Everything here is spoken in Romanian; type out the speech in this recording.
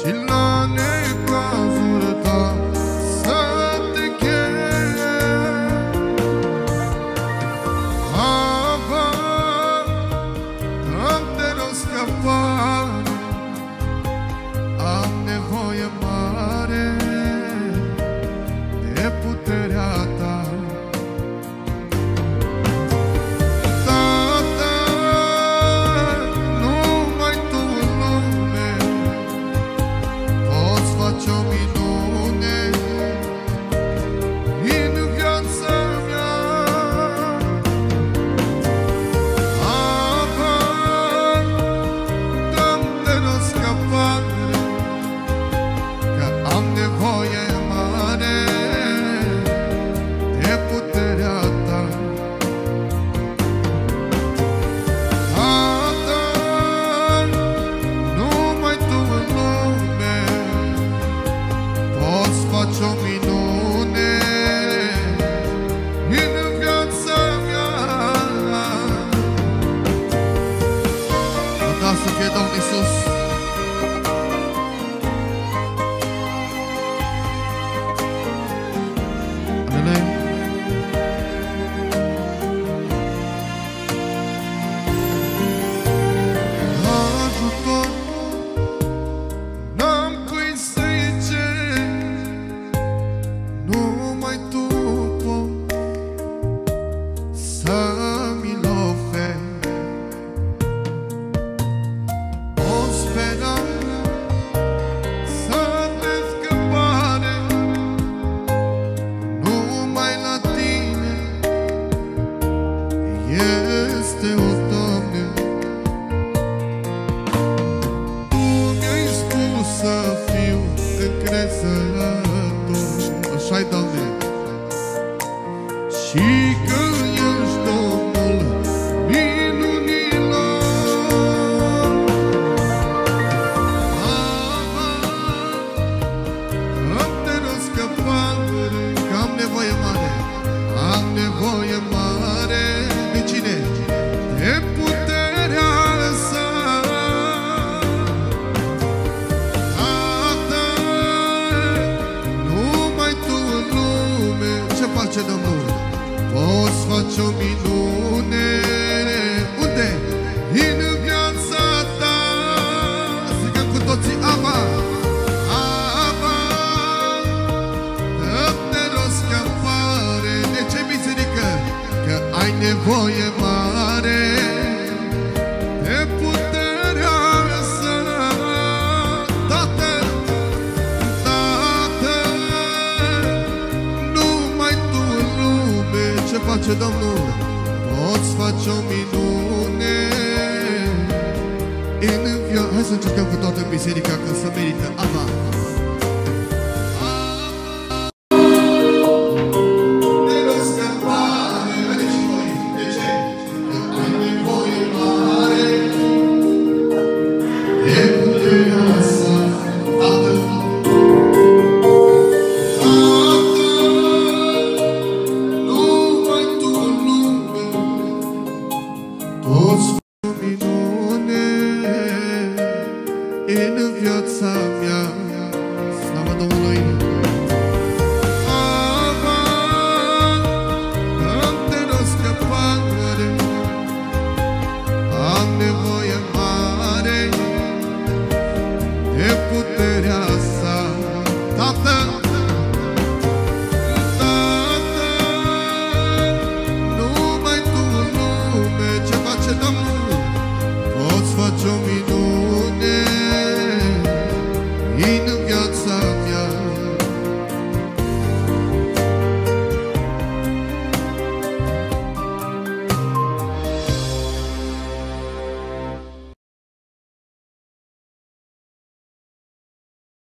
și la necazul tău să te chem. Habar, am de o scăpare, am nevoie mare de puterea ta. Tată, numai tu în lume poți face o minune în viața mea. Habar, dă-mi o scăpare, că am nevoie mare de puterea ta. Tată, numai tu în lume poți face o minune în viața mea. Lăudați să fie Domnul Iisus! Ajutor, n-am cui să-i cer, numai tu poți să-mi oferi o speranță, să te scăpare, numai la tine este o Doamne. Tu mi-ai spus să fiu încrezător, așa-i, Doamne, și că ești Domnul minunilor. Am de o scăpare, că am nevoie mare, am nevoie mare de cine? De puterea sa. Tată, numai tu în lume, ce face Domnul? Poți face o minune. Unde? În viața ta. Strigăm cu toții, Aba, Aba, dă-te o scăpare. De ce biserică? Că ai nevoie mare de puterea sa. Tată, Tată, numai tu în lume, ce face Domnul? Poți face o minune în viața. Hai să încercăm cu toată biserica, că se merită. Aba, în viața mea. Slavă Domnului! Aba, dă-te o scăpare, am nevoie mare de puterea sa. Tată, Tată, numai tu în lume, ce face Domnul? Poți face o minune in